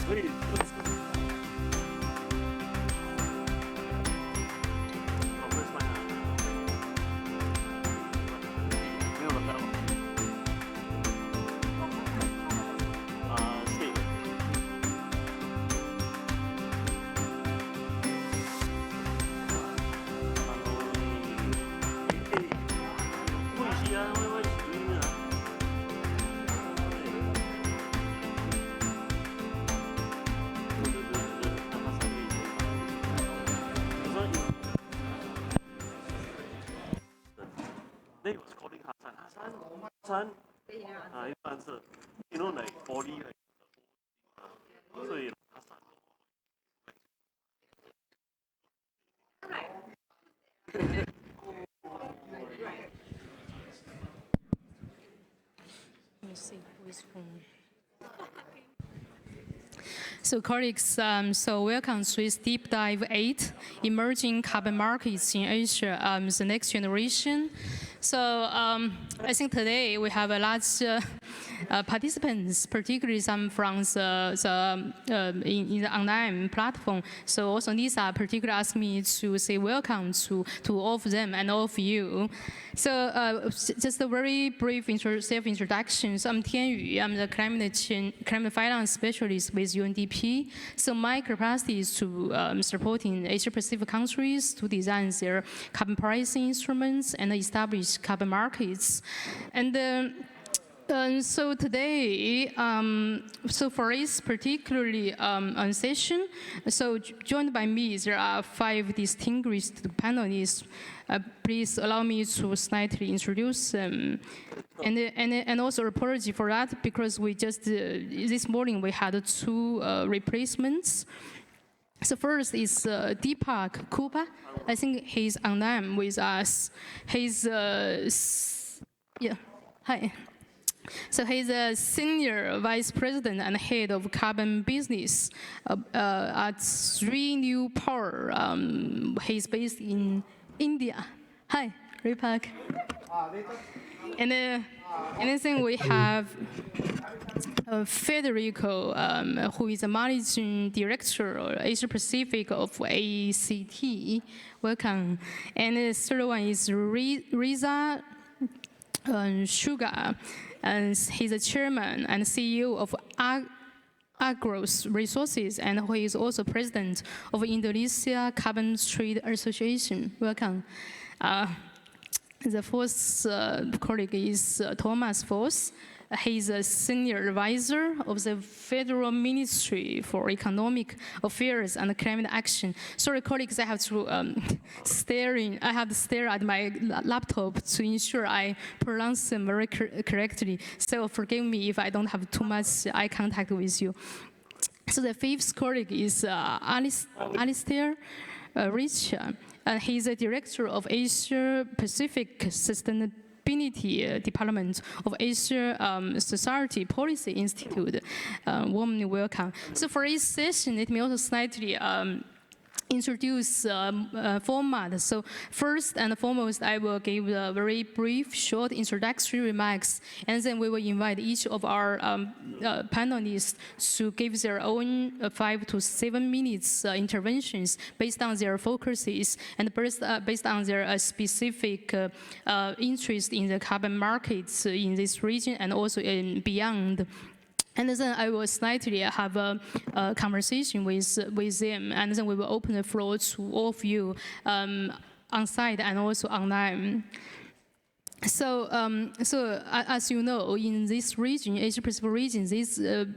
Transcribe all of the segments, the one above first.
所以这次我会算没有了谢谢。会是啊，会是啊。呢個 calling 下山，一般是因為嚟玻璃嚟，所以下山。Let me see which one. So colleagues, so welcome to this Deep Dive 8, Emerging Carbon Markets in Asia, the next generation. So I think today we have a large participants, particularly some from in the online platform. So also Lisa particularly asked me to say welcome to all of them and all of you. So just a very brief self-introduction. So I'm Tian Yu. I'm the climate finance specialist with UNDP. So my capacity is to supporting Asia-Pacific countries to design their carbon pricing instruments and establish carbon markets. And so today, so for this particularly session, so joined by me, there are 5 distinguished panelists. Please allow me to slightly introduce them. And also apology for that, because we just, this morning we had 2 replacements. So first is Deepak Kupa. I think he's online with us. He's, yeah, hi. So he's a senior vice president and head of carbon business at Renew Power. He's based in India. Hi, Deepak. And then we have Federico, who is a managing director of Asia Pacific of ACT. Welcome. And the third one is Riza Sugar. And he's the chairman and CEO of Agros Resources, and he is also president of Indonesia Carbon Trade Association. Welcome. The fourth colleague is Thomas Voss. He's a senior advisor of the Federal Ministry for Economic Affairs and Climate Action. Sorry, colleagues, I have to I have to stare at my laptop to ensure I pronounce them very correctly. So forgive me if I don't have too much eye contact with you. So the fifth colleague is Alistair Rich. He's the director of Asia Pacific Sustainability Department of Asia Society Policy Institute. Warmly welcome. So for this session, let me also slightly introduce format. So first and foremost, I will give a very brief, short introductory remarks, and then we will invite each of our panelists to give their own 5 to 7 minutes interventions based on their focuses and based on their specific interest in the carbon markets in this region and also beyond. And then I will slightly have a conversation with them, and then we will open the floor to all of you on site and also online. So, as you know, in this region, Asia-Pacific region,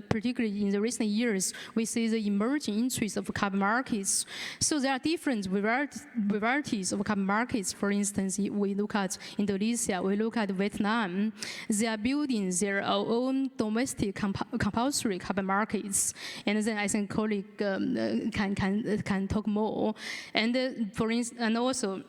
particularly in the recent years, we see the emerging interest of carbon markets. So there are different varieties of carbon markets. For instance, we look at Indonesia, we look at Vietnam. They are building their own domestic compulsory carbon markets. And then I think colleague can talk more. And for instance, and also,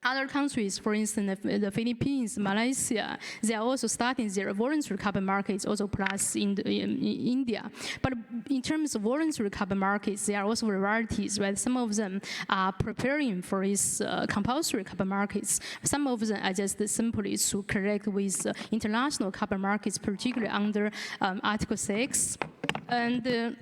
other countries, for instance, the Philippines, Malaysia, they are also starting their voluntary carbon markets, also plus in India. But in terms of voluntary carbon markets, there are also varieties, right? Some of them are preparing for these compulsory carbon markets. Some of them are just simply to connect with international carbon markets, particularly under Article 6. And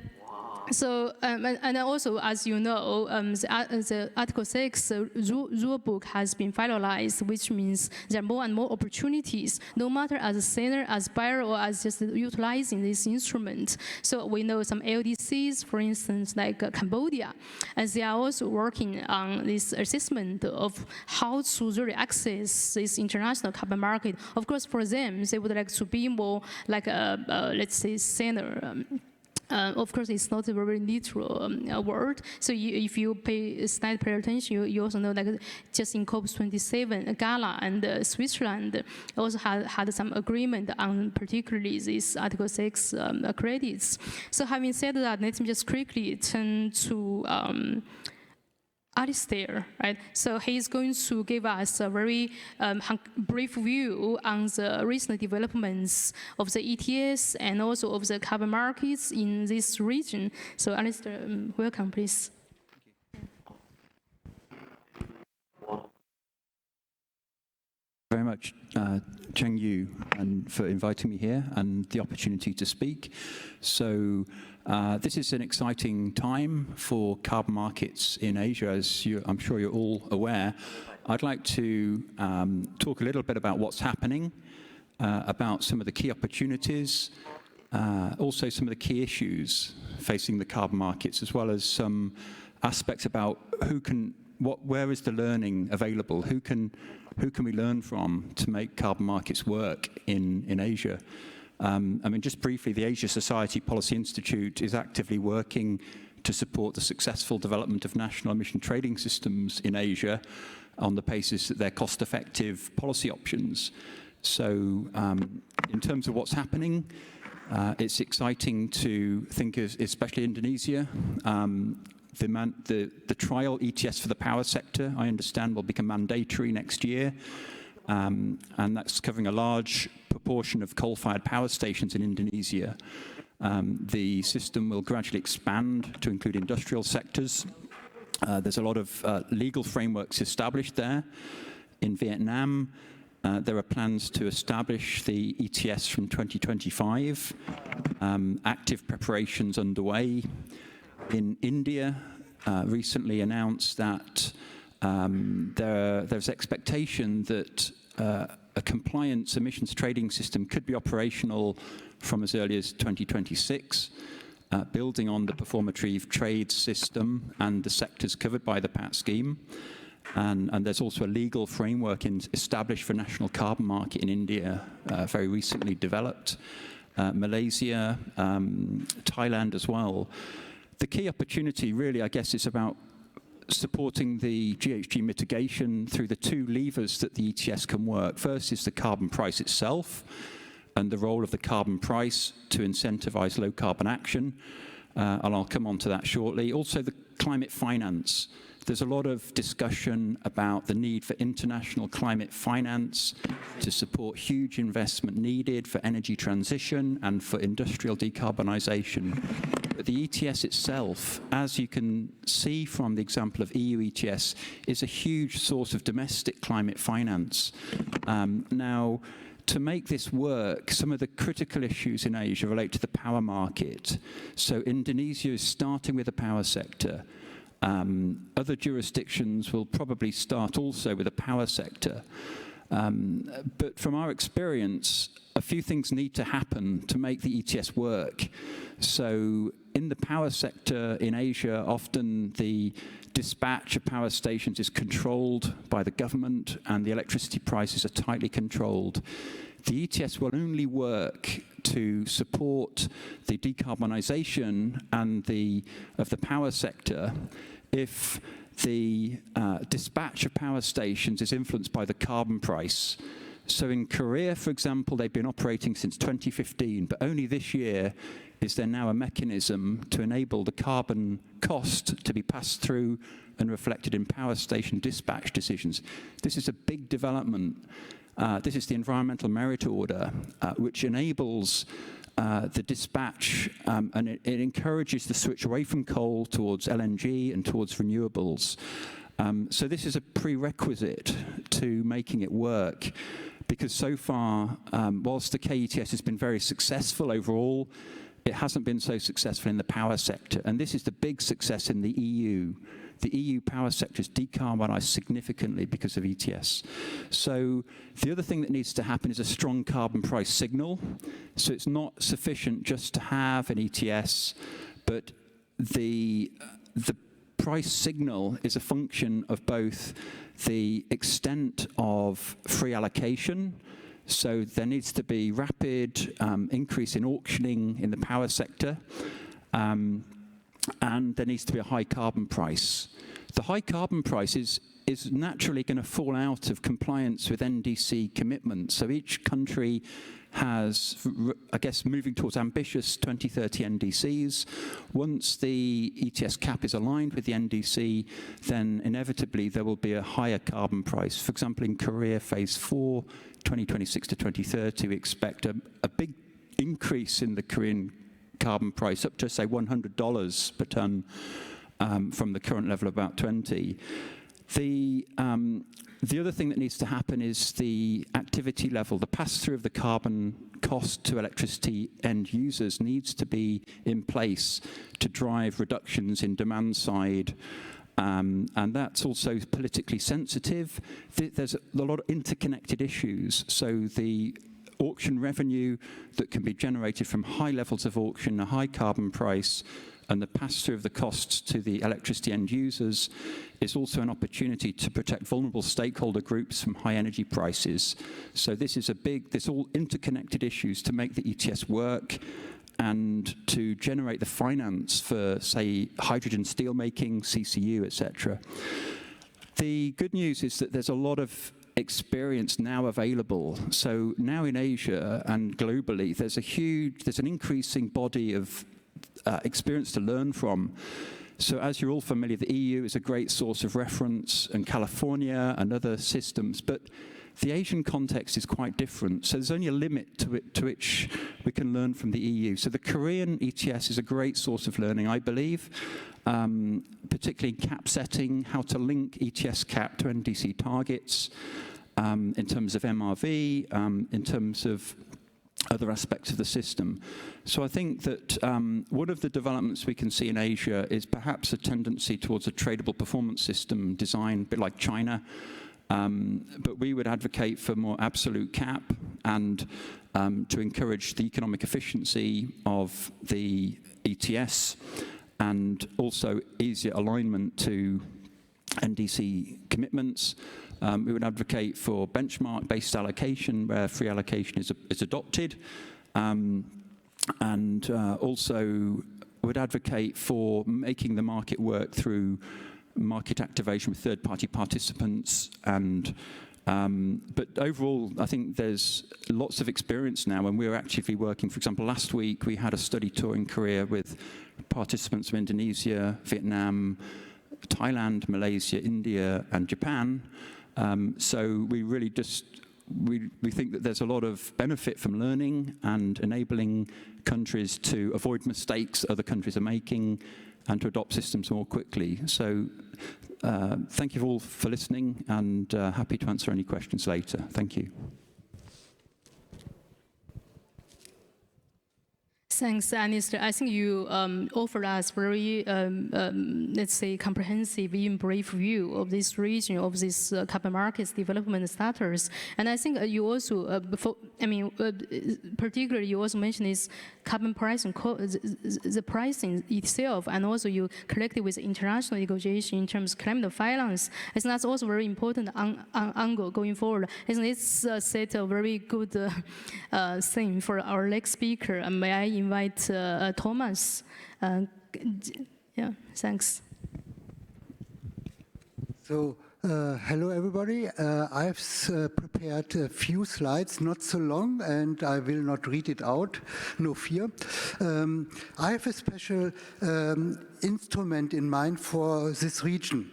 So, and also, as you know, the Article 6 rule book has been finalized, which means there are more and more opportunities, no matter as a seller, as buyer, or as just utilizing this instrument. So we know some LDCs, for instance, like Cambodia, and they are also working on this assessment of how to really access this international carbon market. Of course, for them, they would like to be more like a let's say, seller. Of course, it's not a very literal word. So if you pay attention, you also know that just in COP27, Ghana and Switzerland also had some agreement on particularly these Article 6 credits. So having said that, let me just quickly turn to Alistair, right? So he's going to give us a very brief view on the recent developments of the ETS and also of the carbon markets in this region. So Alistair, welcome, please. Very much, Cheng Yu, and for inviting me here and the opportunity to speak. So this is an exciting time for carbon markets in Asia, as I'm sure you're all aware. I'd like to talk a little bit about what's happening, about some of the key opportunities, also some of the key issues facing the carbon markets, as well as some aspects about where is the learning available, who can we learn from to make carbon markets work in Asia. I mean, just briefly, the Asia Society Policy Institute is actively working to support the successful development of national emission trading systems in Asia on the basis that they're cost-effective policy options. So in terms of what's happening, it's exciting to think of, especially Indonesia. The trial ETS for the power sector, I understand, will become mandatory next year. And that's covering a large proportion of coal-fired power stations in Indonesia. The system will gradually expand to include industrial sectors. There's a lot of legal frameworks established there. In Vietnam, there are plans to establish the ETS from 2025. Active preparations underway. In India, recently announced that there's expectation that a compliance emissions trading system could be operational from as early as 2026, building on the perform achieve trade system and the sectors covered by the PAT scheme. And there's also a legal framework established for national carbon market in India, very recently developed. Malaysia, Thailand as well. The key opportunity really, I guess, is about supporting the GHG mitigation through the two levers that the ETS can work. First is the carbon price itself and the role of the carbon price to incentivize low carbon action. And I'll come on to that shortly. Also the climate finance. There's a lot of discussion about the need for international climate finance to support huge investment needed for energy transition and for industrial decarbonization. But the ETS itself, as you can see from the example of EU ETS, is a huge source of domestic climate finance. Now, to make this work, some of the critical issues in Asia relate to the power market. So Indonesia is starting with the power sector. Other jurisdictions will probably start also with the power sector. But from our experience, a few things need to happen to make the ETS work. So in the power sector in Asia, often the dispatch of power stations is controlled by the government and the electricity prices are tightly controlled. The ETS will only work to support the decarbonisation of the power sector if the dispatch of power stations is influenced by the carbon price. So in Korea, for example, they've been operating since 2015, but only this year is there now a mechanism to enable the carbon cost to be passed through and reflected in power station dispatch decisions. This is a big development. This is the Environmental Merit Order, which enables the dispatch, and it encourages the switch away from coal towards LNG and towards renewables. So this is a prerequisite to making it work, because so far, whilst the KETS has been very successful overall it hasn't been so successful in the power sector. And this is the big success in the EU. The EU power sector is decarbonised significantly because of ETS. So the other thing that needs to happen is a strong carbon price signal. So it's not sufficient just to have an ETS, but the price signal is a function of both the extent of free allocation. So there needs to be rapid increase in auctioning in the power sector. And there needs to be a high carbon price. The high carbon price is naturally going to fall out of compliance with NDC commitments. So each country has, I guess, moving towards ambitious 2030 NDCs. Once the ETS cap is aligned with the NDC, then inevitably there will be a higher carbon price. For example, in Korea, phase 4, 2026 to 2030, we expect a big increase in the Korean carbon price, up to, say, $100 per tonne from the current level of about 20. The other thing that needs to happen is the activity level. The pass-through of the carbon cost to electricity end users needs to be in place to drive reductions in demand side. And that's also politically sensitive. There's a lot of interconnected issues. So the auction revenue that can be generated from high levels of auction, a high carbon price, and the pass-through of the costs to the electricity end users is also an opportunity to protect vulnerable stakeholder groups from high energy prices. So this is there's all interconnected issues to make the ETS work and to generate the finance for, say, hydrogen steelmaking, CCU, etc. The good news is that there's a lot of experience now available. So now in Asia and globally, there's an increasing body of experience to learn from. So as you're all familiar, the EU is a great source of reference, and California and other systems, but the Asian context is quite different. So there's only a limit to which we can learn from the EU. So the Korean ETS is a great source of learning, I believe, particularly in cap setting, how to link ETS cap to NDC targets, in terms of MRV, in terms of other aspects of the system. So I think that one of the developments we can see in Asia is perhaps a tendency towards a tradable performance system design, a bit like China. But we would advocate for more absolute cap and to encourage the economic efficiency of the ETS and also easier alignment to NDC commitments. We would advocate for benchmark-based allocation where free allocation is adopted, and also would advocate for making the market work through market activation with third-party participants. And but overall, I think there's lots of experience now, and we're actively working. For example, last week we had a study tour in Korea with participants from Indonesia, Vietnam, Thailand, Malaysia, India, and Japan. So we really we think that there's a lot of benefit from learning and enabling countries to avoid mistakes other countries are making and to adopt systems more quickly. So thank you all for listening, and happy to answer any questions later. Thank you. Thanks, Alistair. I think you offered us very, let's say, comprehensive, even brief view of this region, of this carbon markets development status. And I think you also, particularly you also mentioned is carbon pricing, the pricing itself, and also you collected with international negotiation in terms of climate finance. I think that's also very important angle going forward. I think it's set a very good thing for our next speaker. And may I invite Thomas? Yeah, thanks. So, hello everybody. I've prepared a few slides, not so long, and I will not read it out, no fear. I have a special instrument in mind for this region.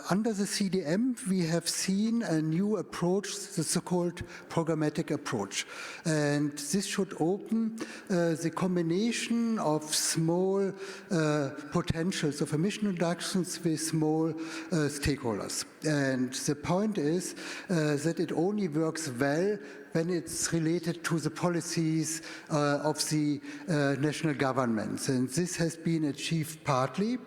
Under the CDM, we have seen a new approach, the so-called programmatic approach. And this should open the combination of small potentials of emission reductions with small stakeholders. And the point is that it only works well when it's related to the policies of the national governments. And this has been achieved partly.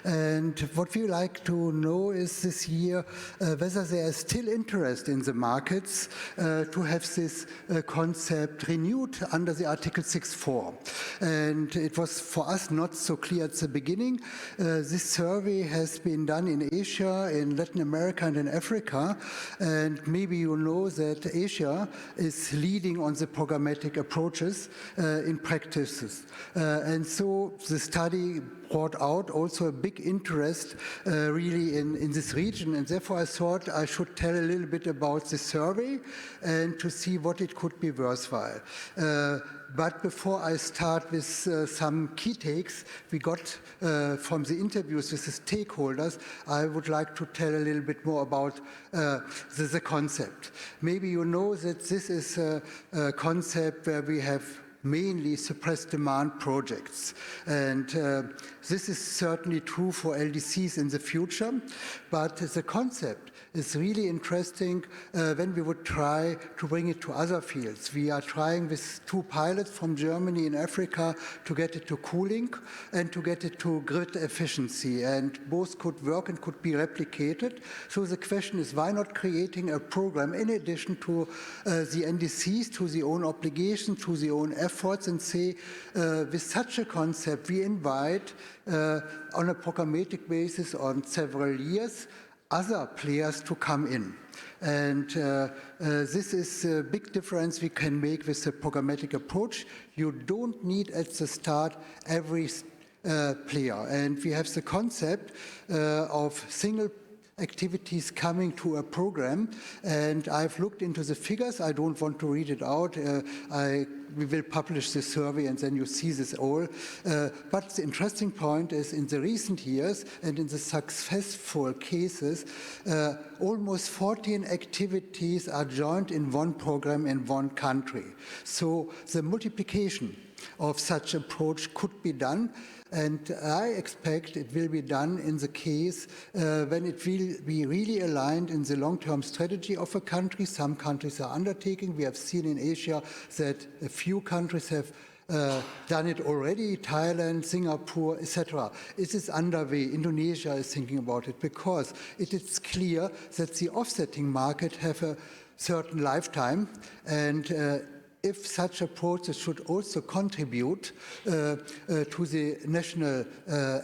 And what we like to know is this year whether there is still interest in the markets to have this concept renewed under the Article 6.4. And it was for us not so clear at the beginning. This survey has been done in Asia, in Latin America, and in Africa. And maybe you know that Asia is leading on the programmatic approaches in practices. And so the study brought out also a big interest really in this region, and therefore I thought I should tell a little bit about the survey and to see what it could be worthwhile. But before I start with some key takes we got from the interviews with the stakeholders, I would like to tell a little bit more about the concept. Maybe you know that this is a concept where we have mainly suppressed demand projects. And this is certainly true for LDCs in the future, but the concept is really interesting when we would try to bring it to other fields. We are trying with 2 pilots from Germany in Africa to get it to cooling and to get it to grid efficiency, and both could work and could be replicated. So the question is, why not creating a program in addition to the NDCs, to the own obligations, to the own efforts, and say, with such a concept, we invite on a programmatic basis on several years other players to come in. And this is a big difference we can make with the programmatic approach. You don't need at the start every player. And we have the concept of single activities coming to a program, and I've looked into the figures. I don't want to read it out. We will publish the survey and then you see this all. But the interesting point is in the recent years and in the successful cases, almost 14 activities are joined in one program in one country. So the multiplication of such approach could be done. And I expect it will be done in the case when it will be really aligned in the long-term strategy of a country. Some countries are undertaking. We have seen in Asia that a few countries have done it already, Thailand, Singapore, etc. It is underway. Indonesia is thinking about it because it is clear that the offsetting market have a certain lifetime, and if such approaches should also contribute to the national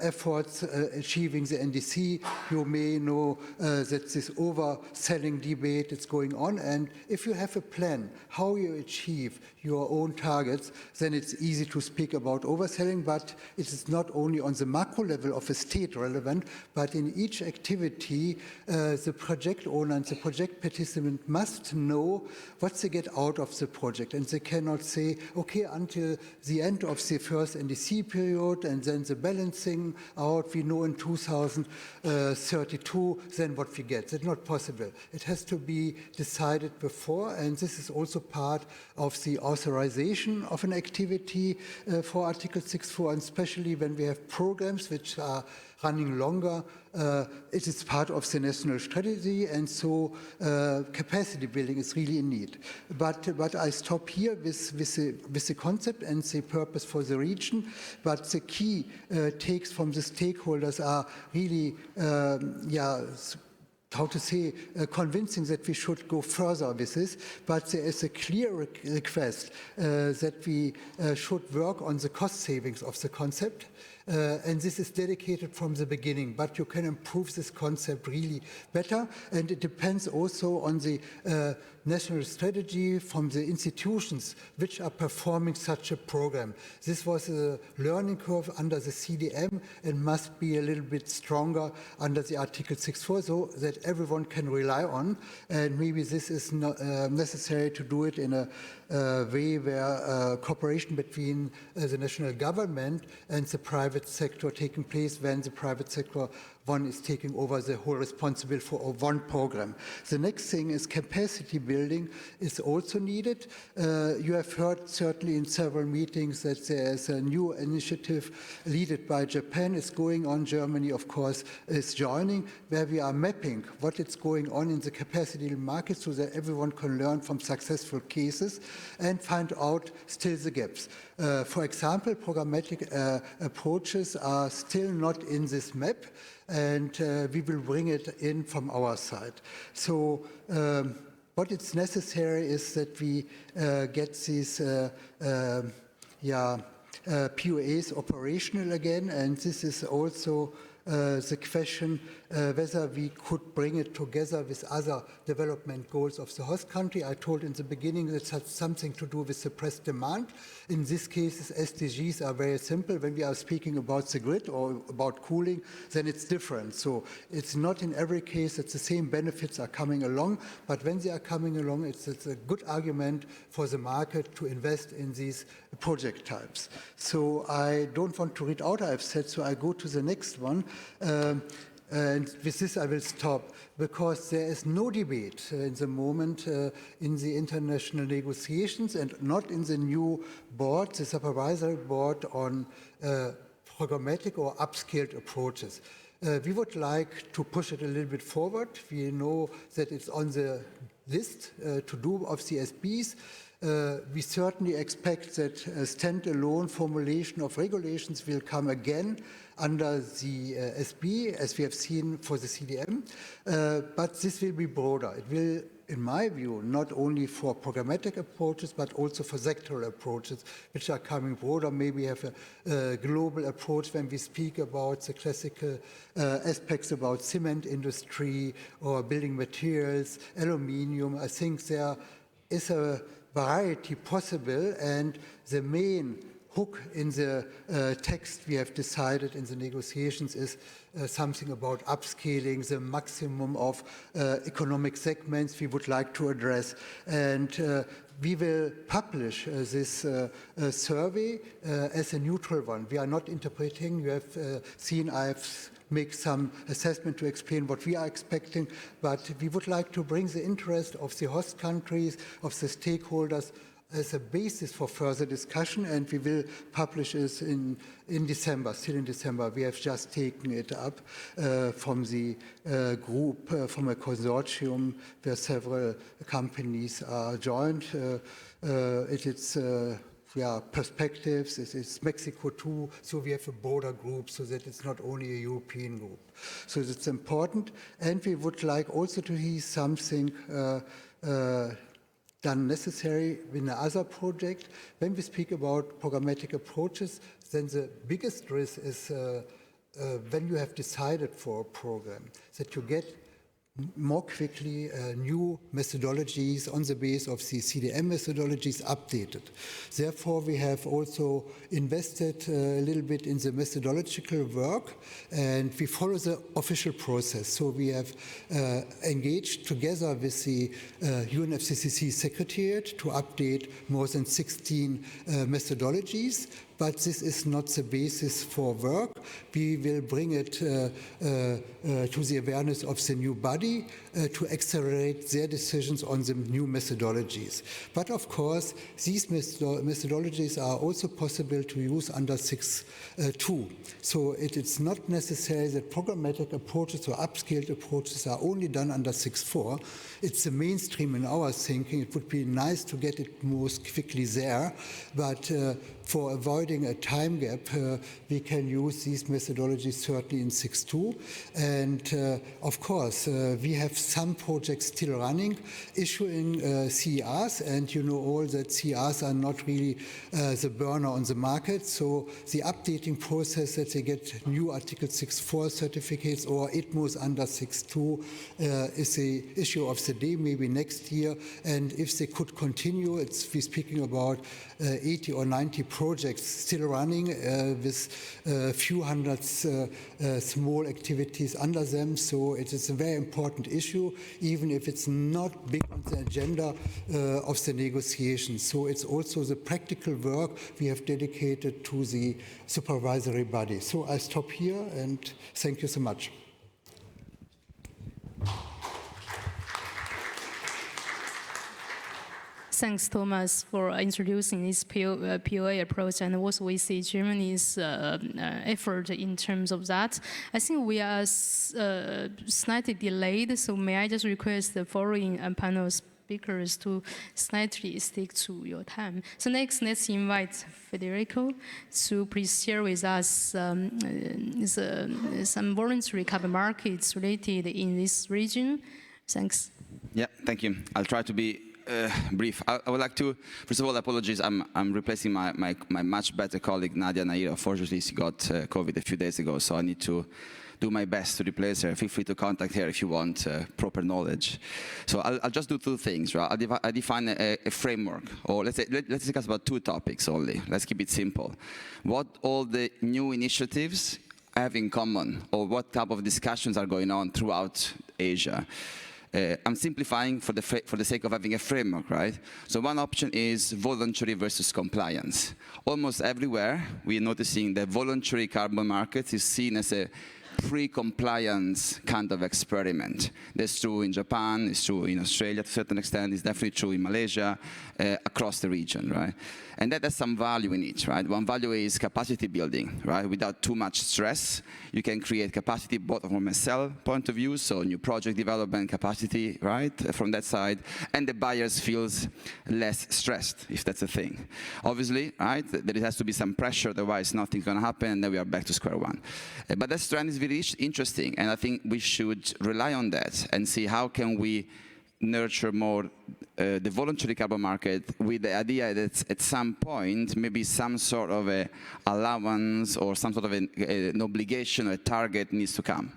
efforts achieving the NDC, you may know that this overselling debate is going on. And if you have a plan how you achieve your own targets, then it's easy to speak about overselling, but it is not only on the macro level of a state relevant, but in each activity, the project owner and the project participant must know what they get out of the project. And they cannot say, okay, until the end of the first NDC period and then the balancing out, we know in 2032 then what we get. That's not possible. It has to be decided before, and this is also part of the authorization of an activity for Article 6.4, and especially when we have programs which are running longer, it is part of the national strategy, and so capacity building is really in need. But I stop here with the concept and the purpose for the region, but the key takes from the stakeholders are really, how to say, convincing that we should go further with this, but there is a clear request that we should work on the cost savings of the concept. And this is dedicated from the beginning, but you can improve this concept really better, and it depends also on the national strategy from the institutions which are performing such a program. This was a learning curve under the CDM and must be a little bit stronger under the Article 6.4 so that everyone can rely on, and maybe this is not, necessary to do it in a way where cooperation between the national government and the private sector taking place when the private sector one is taking over the whole responsibility for one program. The next thing is capacity building is also needed. You have heard certainly in several meetings that there is a new initiative led by Japan is going on. Germany, of course, is joining, where we are mapping what is going on in the capacity market so that everyone can learn from successful cases and find out still the gaps. For example, programmatic approaches are still not in this map, and we will bring it in from our side. So what is necessary is that we get these POAs operational again, and this is also the question whether we could bring it together with other development goals of the host country. I told in the beginning that it has something to do with suppressed demand. In this case, SDGs are very simple. When we are speaking about the grid or about cooling, then it's different. So it's not in every case that the same benefits are coming along, but when they are coming along, it's a good argument for the market to invest in these project types. So I don't want to read out, I've said, so I go to the next one. And with this I will stop, because there is no debate in the moment in the international negotiations and not in the new board, the supervisory board, on programmatic or upscaled approaches. We would like to push it a little bit forward. We know that it's on the list to do of CSBs. We certainly expect that a standalone formulation of regulations will come again under the SB, as we have seen for the CDM, but this will be broader. It will, in my view, not only for programmatic approaches, but also for sectoral approaches, which are coming broader. Maybe have a global approach when we speak about the classical aspects about cement industry or building materials, aluminium. I think there is a variety possible, and the main hook in the text we have decided in the negotiations is something about upscaling, the maximum of economic segments we would like to address. And we will publish this survey as a neutral one. We are not interpreting. You have seen I've make some assessment to explain what we are expecting, but we would like to bring the interest of the host countries, of the stakeholders, as a basis for further discussion, and we will publish this in December, still in December. We have just taken it up from the group, from a consortium where several companies are joined. It is perspectives, it's Mexico too, so we have a border group so that it's not only a European group. So it's important, and we would like also to see something done necessary in another project. When we speak about programmatic approaches, then the biggest risk is when you have decided for a program, that you get more quickly new methodologies on the base of the CDM methodologies updated. Therefore, we have also invested a little bit in the methodological work, and we follow the official process. So we have engaged together with the UNFCCC Secretariat to update more than 16 methodologies. But this is not the basis for work. We will bring it to the awareness of the new body to accelerate their decisions on the new methodologies. But of course, these methodologies are also possible to use under 6.2. So it is not necessary that programmatic approaches or upscaled approaches are only done under 6.4. It's the mainstream in our thinking. It would be nice to get it most quickly there, but for avoiding a time gap, we can use these methodologies certainly in 6.2. And of course, we have some projects still running, issuing CERs, and you know all that CERs are not really the burner on the market. So the updating process that they get new Article 6.4 certificates or ITMOs under 6.2 is the issue of the day, maybe next year. And if they could continue, we're speaking about 80 or 90 projects still running with a few hundred small activities under them. So it is a very important issue, even if it's not big on the agenda of the negotiations. So it's also the practical work we have dedicated to the supervisory body. So I stop here and thank you so much. Thanks, Thomas, for introducing this POA approach, and also we see Germany's effort in terms of that. I think we are slightly delayed, so may I just request the following panel speakers to slightly stick to your time. So next, let's invite Federico to please share with us some voluntary carbon markets related in this region. Thanks. Yeah, thank you. I'll try to be brief. I would like to, first of all, apologies. I'm replacing my much better colleague, Nadia Nair. Unfortunately, she got COVID a few days ago, so I need to do my best to replace her. Feel free to contact her if you want proper knowledge. So I'll just do two things, right? I define a framework, or let's discuss about two topics only. Let's keep it simple. What all the new initiatives have in common, or what type of discussions are going on throughout Asia. I'm simplifying for the sake of having a framework, right? So one option is voluntary versus compliance. Almost everywhere, we're noticing that voluntary carbon markets is seen as a pre-compliance kind of experiment. That's true in Japan, it's true in Australia to a certain extent, it's definitely true in Malaysia, across the region, right? And that has some value in it, right? One value is capacity building, right? Without too much stress, you can create capacity both from a sell point of view, so new project development capacity, right? From that side, and the buyers feels less stressed, if that's a thing. Obviously, right, there has to be some pressure, otherwise nothing's gonna happen, and then we are back to square one. But that trend is very interesting, and I think we should rely on that and see how can we nurture more the voluntary carbon market with the idea that at some point maybe some sort of a allowance or some sort of an obligation or a target needs to come.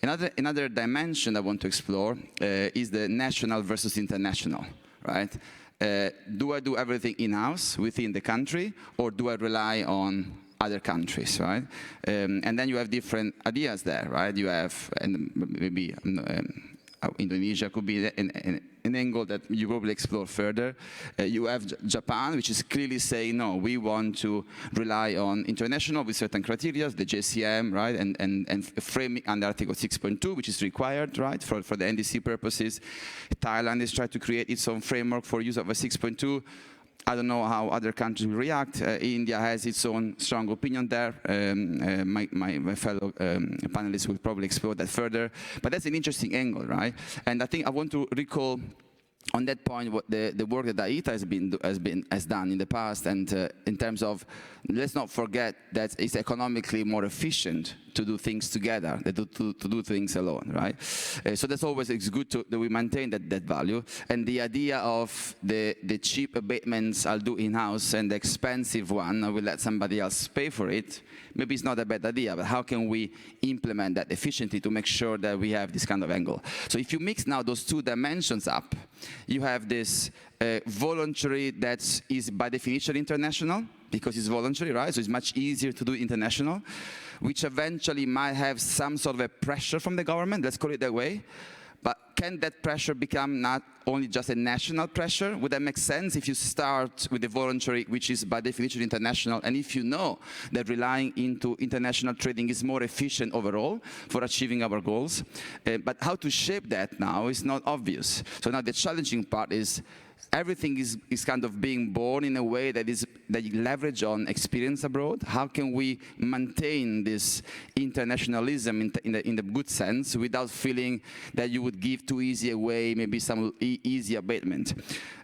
Another dimension I want to explore is the national versus international, right? Do I do everything in-house within the country, or do I rely on other countries, right? And then you have different ideas there, right? You have, and maybe Indonesia could be an angle that you probably explore further. You have Japan, which is clearly saying, no, we want to rely on international with certain criteria, the JCM, right, and framing under Article 6.2, which is required, right, for the NDC purposes. Thailand is trying to create its own framework for use of a 6.2. I don't know how other countries will react. India has its own strong opinion there. My fellow panelists will probably explore that further. But that's an interesting angle, right? And I think I want to recall on that point what the work that IETA has done in the past, and in terms of, let's not forget that it's economically more efficient to do things together than to do things alone, right? So that's always, it's good that we maintain that value. And the idea of the cheap abatements I'll do in-house and the expensive one I will let somebody else pay for it, maybe it's not a bad idea, but how can we implement that efficiently to make sure that we have this kind of angle? So if you mix now those two dimensions up, you have this voluntary that is by definition international, because it's voluntary, right? So it's much easier to do international, which eventually might have some sort of a pressure from the government, let's call it that way. But can that pressure become not only just a national pressure? Would that make sense if you start with the voluntary, which is by definition international, and if you know that relying into international trading is more efficient overall for achieving our goals? But how to shape that now is not obvious. So now the challenging part is everything is kind of being born in a way that you leverage on experience abroad. How can we maintain this internationalism in the good sense without feeling that you would give too easy a way, maybe some easy abatement?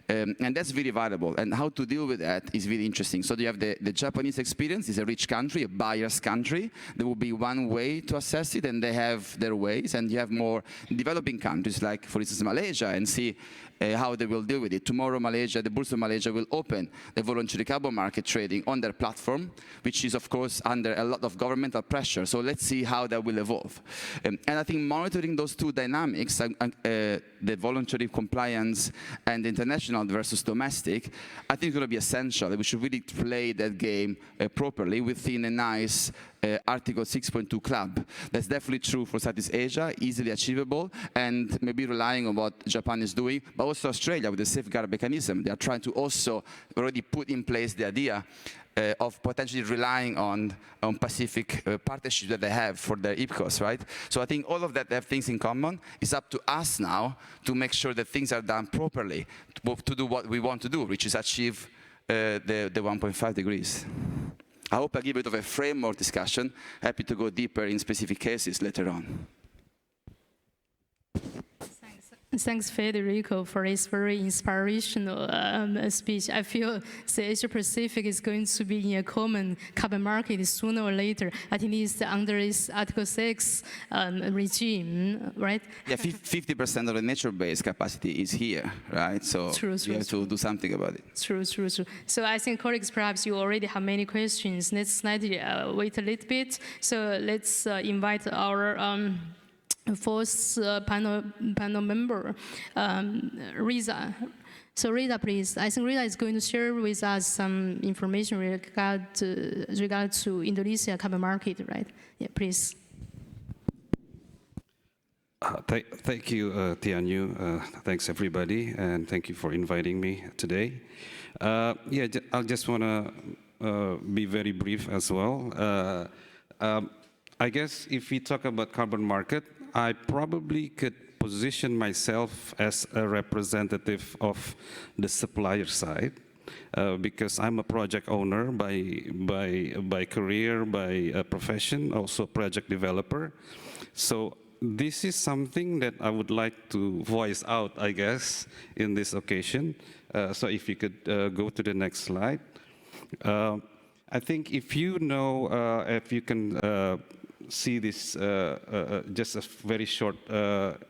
And that's very valuable. And how to deal with that is really interesting. So you have the Japanese experience. It's a rich country, a buyer's country. There will be one way to assess it, and they have their ways. And you have more developing countries, like, for instance, Malaysia, and see how they will deal with it. Tomorrow, Malaysia, the Bursa Malaysia will open the voluntary carbon market trading on their platform, which is, of course, under a lot of governmental pressure. So let's see how that will evolve. And I think monitoring those two dynamics, the voluntary compliance and international versus domestic, I think is going to be essential. We should really play that game properly within a nice Article 6.2 club. That's definitely true for Southeast Asia, easily achievable, and maybe relying on what Japan is doing, but also Australia with the safeguard mechanism. They are trying to also already put in place the idea of potentially relying on Pacific partnerships that they have for their IPCOs, right? So I think all of that have things in common. It's up to us now to make sure that things are done properly, to do what we want to do, which is achieve the 1.5 degrees. I hope I give it of a framework discussion. Happy to go deeper in specific cases later on. Thanks, Federico, for this very inspirational speech. I feel the Asia Pacific is going to be in a common carbon market sooner or later. I think it's under this Article 6 regime, right? Yeah, 50% of the nature-based capacity is here, right? So we have to do something about it. True. So I think, colleagues, perhaps you already have many questions. Let's slightly wait a little bit. So let's invite our fourth panel member, Riza. So Riza, please. I think Riza is going to share with us some information regard to Indonesia carbon market, right? Yeah, please. Thank you, Tianyu. Thanks, everybody, and thank you for inviting me today. Yeah, I just want to be very brief as well. I guess if we talk about carbon market, I probably could position myself as a representative of the supplier side, because I'm a project owner by career, by profession, also project developer. So this is something that I would like to voice out, I guess, in this occasion. So if you could go to the next slide. I think if you know, if you can see this, just a very short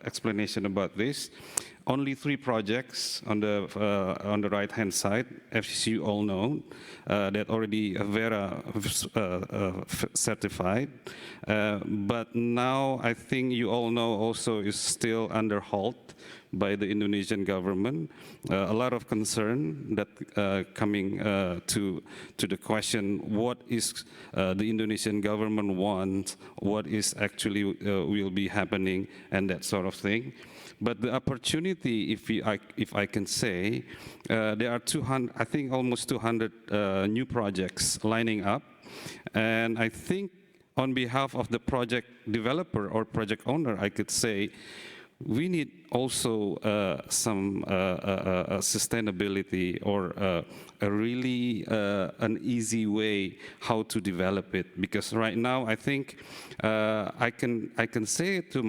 explanation about this. Only 3 projects on the right-hand side, as you all know, that already Verra certified. But now I think you all know also is still under halt by the Indonesian government. A lot of concern that coming to the question, what is the Indonesian government want, what is actually will be happening, and that sort of thing. But the opportunity, if I can say, there are 200, I think almost 200 new projects lining up, and I think on behalf of the project developer or project owner, I could say, we need also some sustainability or a really an easy way how to develop it. Because right now, I think I can say it to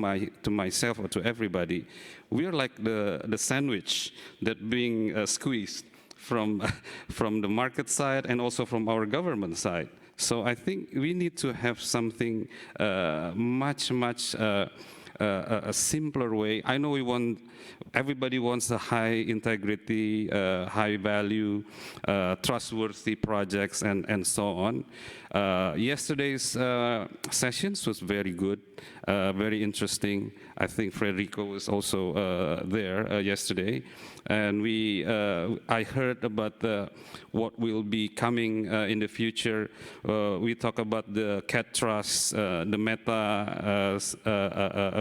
myself or to everybody, we are like the sandwich that being squeezed from the market side and also from our government side. So I think we need to have something much a simpler way. I know everybody wants a high integrity, high value, trustworthy projects, and so on. Yesterday's sessions was very good, very interesting. I think Federico was also there yesterday, and I heard about what will be coming in the future. We talk about the CAT Trust, the Meta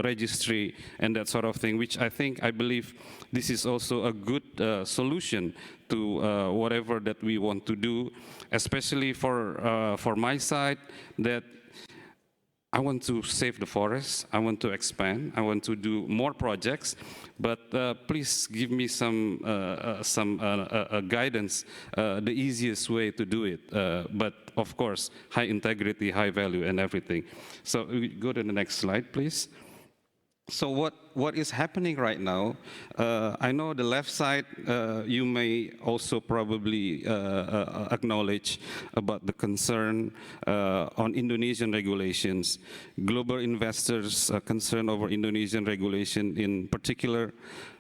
registry, and that sort of thing, which I believe this is also a good solution to whatever that we want to do, especially for my side, that I want to save the forest, I want to expand, I want to do more projects, but please give me some guidance, the easiest way to do it, but of course, high integrity, high value, and everything. So we go to the next slide, please. So what is happening right now, I know the left side, you may also probably acknowledge about the concern on Indonesian regulations. Global investors are concerned over Indonesian regulation, in particular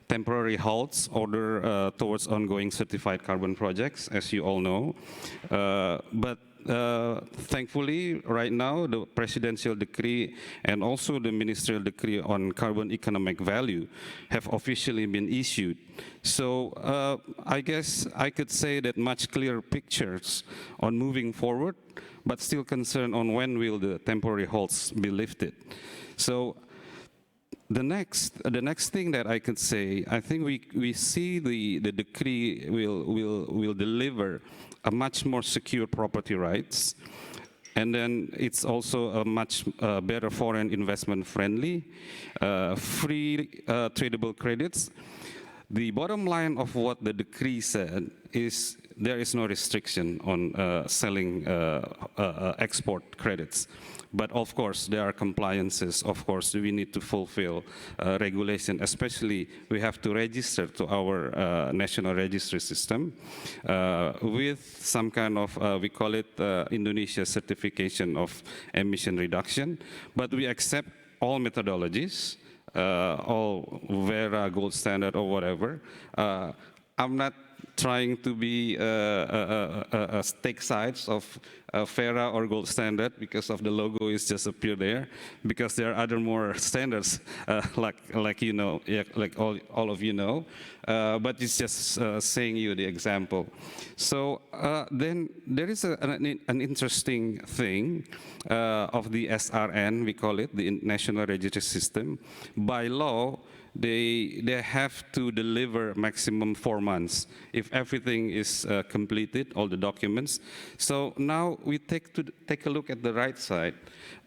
temporary halts order towards ongoing certified carbon projects, as you all know. But thankfully, right now, the presidential decree and also the ministerial decree on carbon economic value have officially been issued. So I guess I could say that much clearer pictures on moving forward, but still concerned on when will the temporary holds be lifted. So the next thing that I could say, I think we see the decree will deliver a much more secure property rights, and then it's also a much better foreign investment friendly, free tradable credits. The bottom line of what the decree said is there is no restriction on selling export credits. But of course, there are compliances. Of course, we need to fulfill regulation, especially we have to register to our national registry system with some kind of, we call it Indonesia certification of emission reduction. But we accept all methodologies, all Verra, gold standard, or whatever. I'm not trying to be take sides of Verra or gold standard because of the logo is just appear there, because there are other more standards like you know, like all of you know, but it's just saying you the example. So then there is an interesting thing of the SRN, we call it, the National Registry System. By law, they have to deliver maximum 4 months if everything is completed, all the documents. So now we take a look at the right side.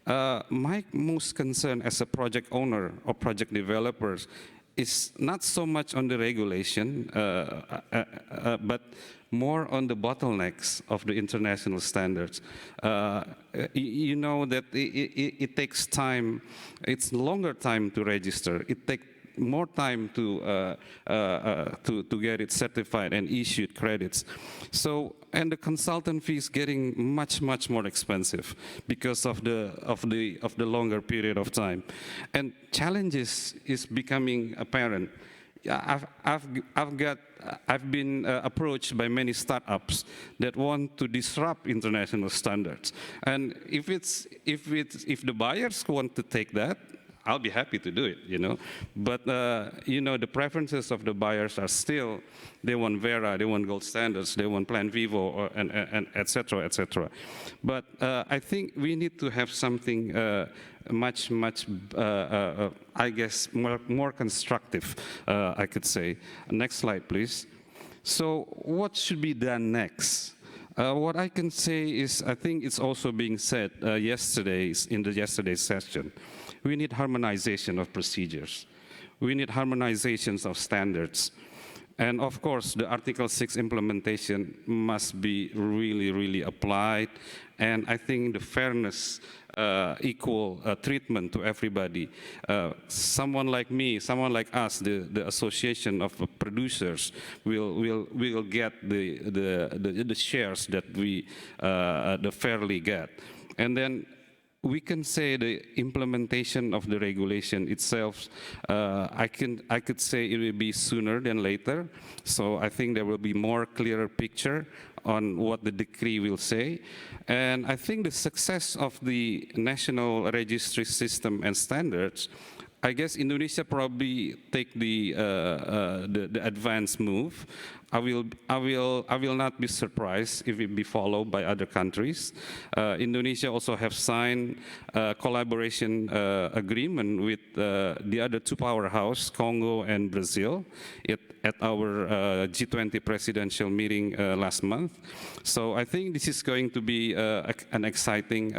My most concern as a project owner or project developers is not so much on the regulation, but more on the bottlenecks of the international standards. You know that it takes time, it's longer time to register. It takes more time to get it certified and issued credits. So, and the consultant fee is getting much more expensive because of the longer period of time, and challenges is becoming apparent. I've been approached by many startups that want to disrupt international standards, and if the buyers want to take that, I'll be happy to do it, you know. But, you know, the preferences of the buyers are still, they want Verra, they want gold standards, they want Plan Vivo, and et cetera, et cetera. But I think we need to have something much, I guess, more constructive, I could say. Next slide, please. So what should be done next? What I can say is, I think it's also being said in yesterday's session. We need harmonization of procedures. We need harmonizations of standards. And of course, the Article 6 implementation must be really applied. And I think the fairness, equal treatment to everybody. Someone like me, someone like us, the association of producers will get the shares that we fairly get. And then we can say the implementation of the regulation itself, I could say it will be sooner than later. So I think there will be more clearer picture on what the decree will say. And I think the success of the national registry system and standards, I guess Indonesia probably take the advanced move. I will not be surprised if it be followed by other countries. Indonesia also have signed a collaboration agreement with the other two powerhouses, Congo and Brazil, at our G20 presidential meeting last month. So I think this is going to be an exciting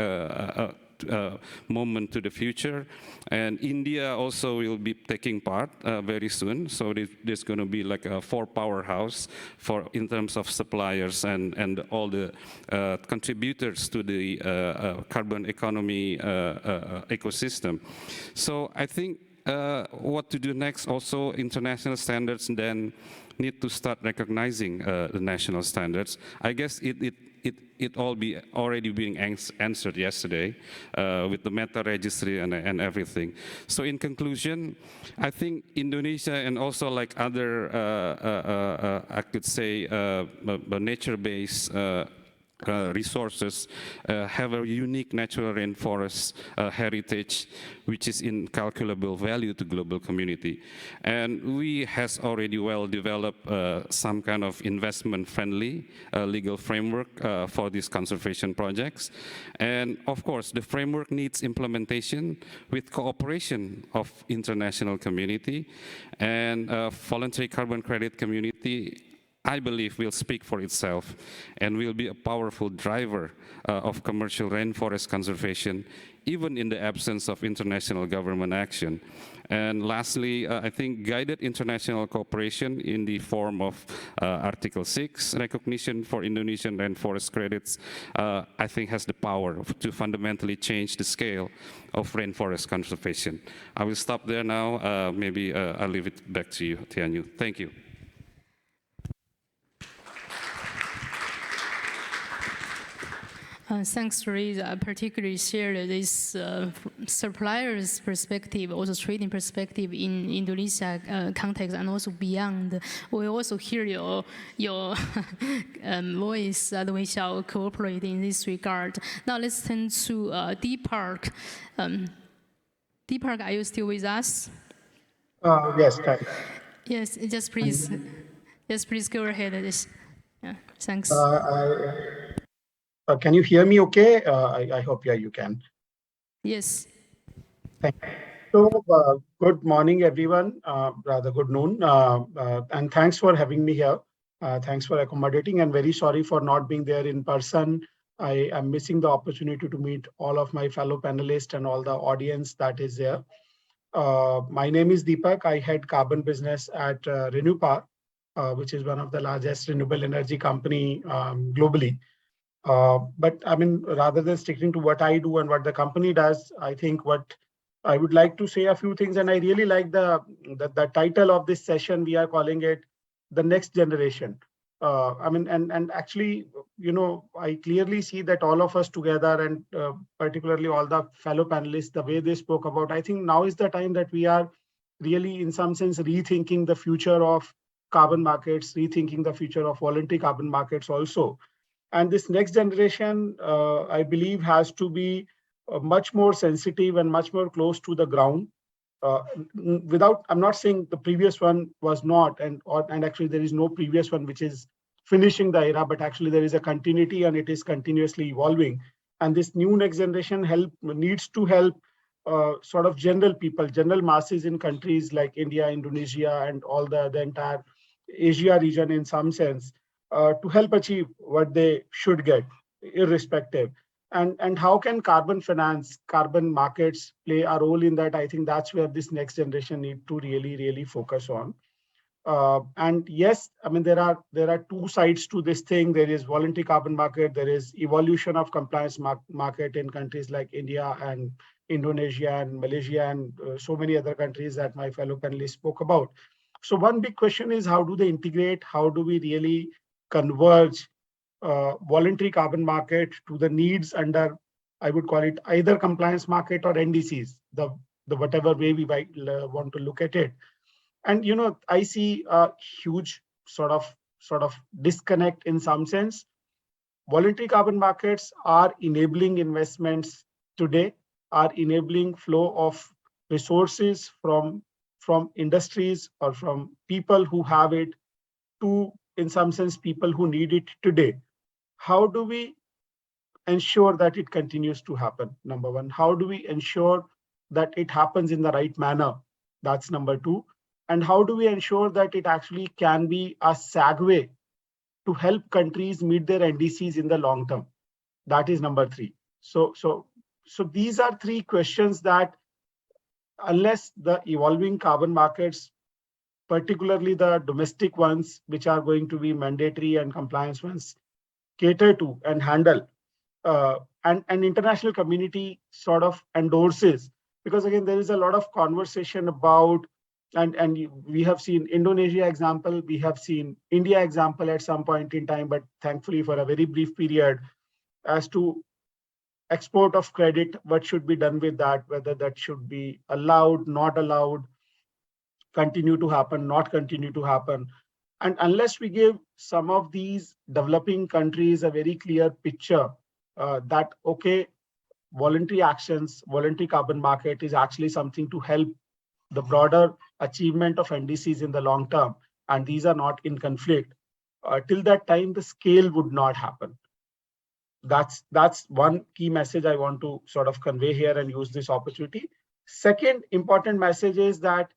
moment to the future. And India also will be taking part very soon. So there's going to be like a 4 powerhouse in terms of suppliers and all the contributors to the carbon economy ecosystem. So I think what to do next, also international standards then need to start recognizing the national standards. I guess it all be already being answered yesterday with the meta registry and everything. So in conclusion, I think Indonesia and also like other, I could say, nature-based resources have a unique natural rainforest heritage, which is incalculable value to global community. And we has already well developed some kind of investment-friendly legal framework for these conservation projects. And of course, the framework needs implementation with cooperation of international community and voluntary carbon credit community. I believe will speak for itself and will be a powerful driver of commercial rainforest conservation, even in the absence of international government action. And lastly, I think guided international cooperation in the form of Article 6 recognition for Indonesian rainforest credits, I think has the power to fundamentally change the scale of rainforest conservation. I will stop there now. Maybe I'll leave it back to you, Tian Yu. Thank you. Thanks, Riz. I particularly shared this supplier's perspective, also trading perspective in Indonesia context and also beyond. We also hear your voice that we shall cooperate in this regard. Now let's turn to Deepak. Deepak, are you still with us? Yes, thanks. Yes, just please go ahead. Yeah, thanks. Can you hear me okay? I hope you can. Yes. Thank you. So, good morning, everyone, rather good noon, and thanks for having me here. Thanks for accommodating, and very sorry for not being there in person. I am missing the opportunity to meet all of my fellow panelists and all the audience that is there. My name is Deepak. I head carbon business at RenewPower, which is one of the largest renewable energy company globally. But I mean, rather than sticking to what I do and what the company does, I think what I would like to say a few things, and I really like the title of this session. We are calling it the next generation. I mean, and actually, you know, I clearly see that all of us together, and particularly all the fellow panelists, the way they spoke about, I think now is the time that we are really, in some sense, rethinking the future of carbon markets, rethinking the future of voluntary carbon markets also. And this next generation, I believe, has to be much more sensitive and much more close to the ground. I'm not saying the previous one was not, and actually there is no previous one which is finishing the era, but actually there is a continuity and it is continuously evolving. And this new next generation needs to help sort of general people, general masses in countries like India, Indonesia, and all the entire Asia region in some sense, to help achieve what they should get, irrespective. And how can carbon finance, carbon markets play a role in that? I think that's where this next generation need to really focus on. And yes, I mean, there are two sides to this thing. There is voluntary carbon market. There is evolution of compliance market in countries like India and Indonesia and Malaysia and so many other countries that my fellow panelists spoke about. So one big question is, how do they integrate? How do we really converge voluntary carbon market to the needs under, I would call it, either compliance market or NDCs, the whatever way we might want to look at it. And you know, I see a huge sort of disconnect in some sense. Voluntary carbon markets are enabling investments today, are enabling flow of resources from industries or from people who have it to, in some sense, people who need it today. How do we ensure that it continues to happen? Number one. How do we ensure that it happens in the right manner? That's number two. And how do we ensure that it actually can be a segue to help countries meet their NDCs in the long term? That is number three. So these are three questions that, unless the evolving carbon markets, particularly the domestic ones, which are going to be mandatory and compliance ones, cater to and handle, and international community sort of endorses, because again, there is a lot of conversation about, and we have seen Indonesia example, we have seen India example at some point in time, but thankfully for a very brief period, as to export of credit, what should be done with that, whether that should be allowed, not allowed, continue to happen, not continue to happen. And unless we give some of these developing countries a very clear picture that, okay, voluntary actions, voluntary carbon market is actually something to help the broader achievement of NDCs in the long term, and these are not in conflict, till that time, the scale would not happen. That's one key message I want to sort of convey here and use this opportunity. Second important message is that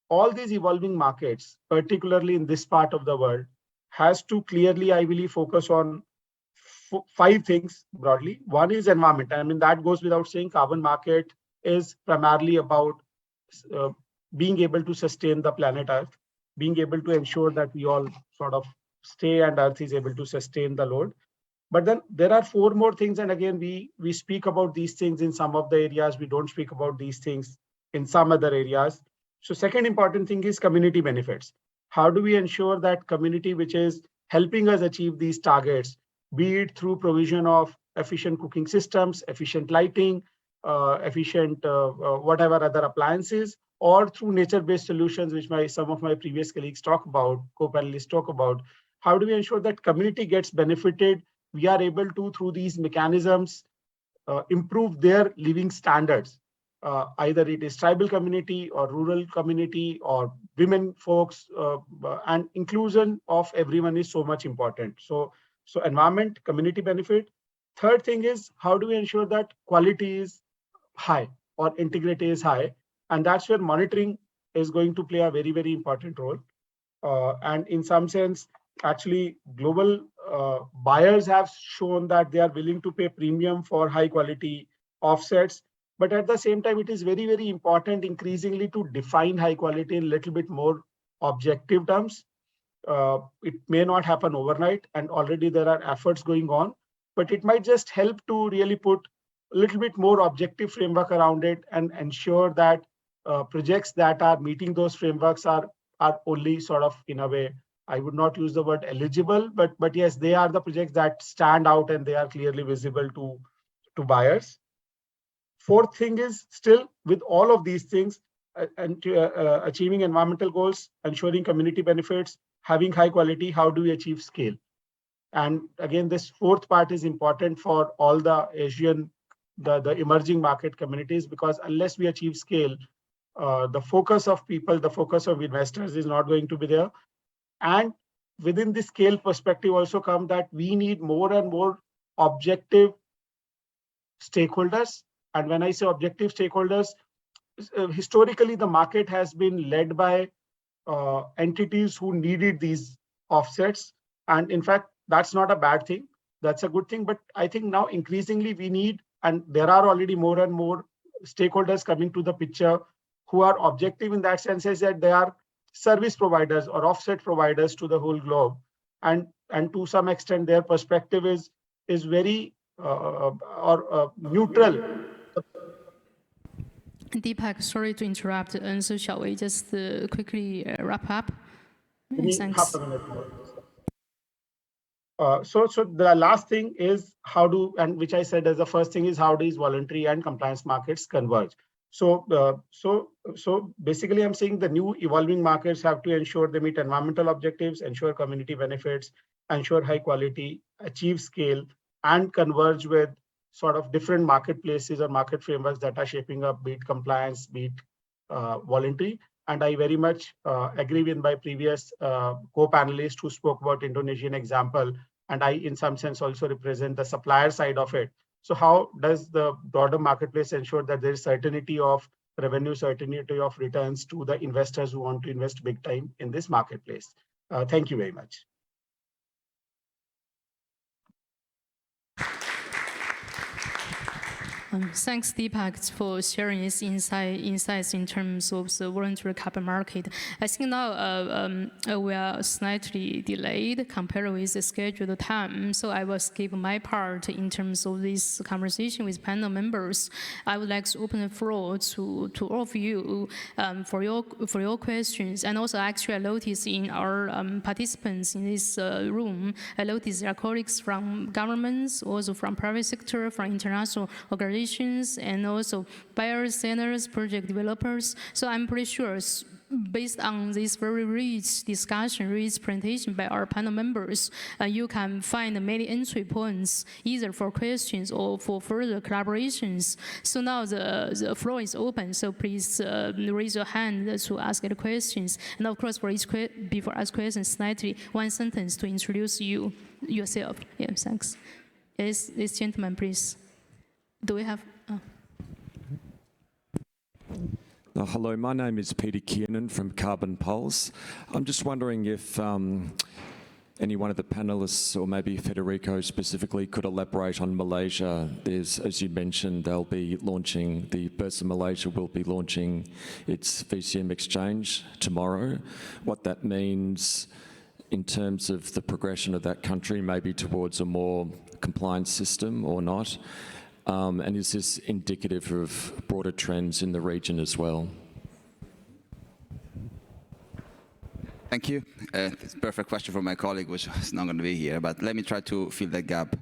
all these evolving markets, particularly in this part of the world, has to clearly, I believe, focus on 5 things broadly. One is environment. I mean, that goes without saying. Carbon market is primarily about being able to sustain the planet Earth, being able to ensure that we all sort of stay and Earth is able to sustain the load. But then there are 4 more things. And again, we speak about these things in some of the areas. We don't speak about these things in some other areas. So second important thing is community benefits. How do we ensure that community which is helping us achieve these targets, be it through provision of efficient cooking systems, efficient lighting, efficient whatever other appliances, or through nature-based solutions, which some of my previous colleagues talk about, co-panelists talk about. How do we ensure that community gets benefited? We are able to, through these mechanisms, improve their living standards. Either it is tribal community or rural community or women folks, and inclusion of everyone is so much important. So environment, community benefit. Third thing is, how do we ensure that quality is high or integrity is high? And that's where monitoring is going to play a very, very important role. And in some sense, actually, global buyers have shown that they are willing to pay premium for high quality offsets. But at the same time, it is very, very important increasingly to define high quality in a little bit more objective terms. It may not happen overnight, and already there are efforts going on, but it might just help to really put a little bit more objective framework around it and ensure that projects that are meeting those frameworks are only sort of, in a way, I would not use the word eligible, but yes, they are the projects that stand out and they are clearly visible to buyers. Fourth thing is, still with all of these things, achieving environmental goals, ensuring community benefits, having high quality, how do we achieve scale? And again, this fourth part is important for all the Asian, the emerging market communities, because unless we achieve scale, the focus of people, the focus of investors is not going to be there. And within the scale perspective also come that we need more and more objective stakeholders. And when I say objective stakeholders, historically, the market has been led by entities who needed these offsets. And in fact, that's not a bad thing. That's a good thing. But I think now increasingly we need, and there are already more and more stakeholders coming to the picture who are objective in that sense, is that they are service providers or offset providers to the whole globe. And to some extent, their perspective is very neutral. Deepak, sorry to interrupt. And so shall we just quickly wrap up? Thanks. Half a minute more. So the last thing is how do, and which I said as the first thing is, how these voluntary and compliance markets converge. So basically, I'm saying the new evolving markets have to ensure they meet environmental objectives, ensure community benefits, ensure high quality, achieve scale, and converge with sort of different marketplaces or market frameworks that are shaping up, be it compliance, be it voluntary. And I very much agree with my previous co-panelist who spoke about Indonesian example. And I, in some sense, also represent the supplier side of it. So how does the broader marketplace ensure that there is certainty of revenue, certainty of returns to the investors who want to invest big time in this marketplace? Thank you very much. Thanks, Deepak, for sharing his insights in terms of the voluntary carbon market. I think now we are slightly delayed compared with the scheduled time, so I will skip my part in terms of this conversation with panel members. I would like to open the floor to all of you for your questions. And also, actually, I noticed in our participants in this room, I noticed there are colleagues from governments, also from private sector, from international organizations, corporations and also buyers, sellers, project developers. So I'm pretty sure, based on this very rich discussion, rich presentation by our panel members, you can find many entry points, either for questions or for further collaborations. So now the floor is open, so please raise your hand to ask the questions. And of course, for each before ask questions, slightly one sentence to introduce yourself. Yeah, thanks. Yes, this gentleman, please. Do we have? Hello, my name is Peter Kiernan from Carbon Pulse. I'm just wondering if any one of the panelists, or maybe Federico specifically, could elaborate on Malaysia. There's, as you mentioned, they'll be launching, the Bursa Malaysia will be launching its VCM exchange tomorrow. What that means in terms of the progression of that country, maybe towards a more compliant system or not. And is this indicative of broader trends in the region as well? Thank you. It's a perfect question for my colleague, which is not going to be here, but let me try to fill that gap.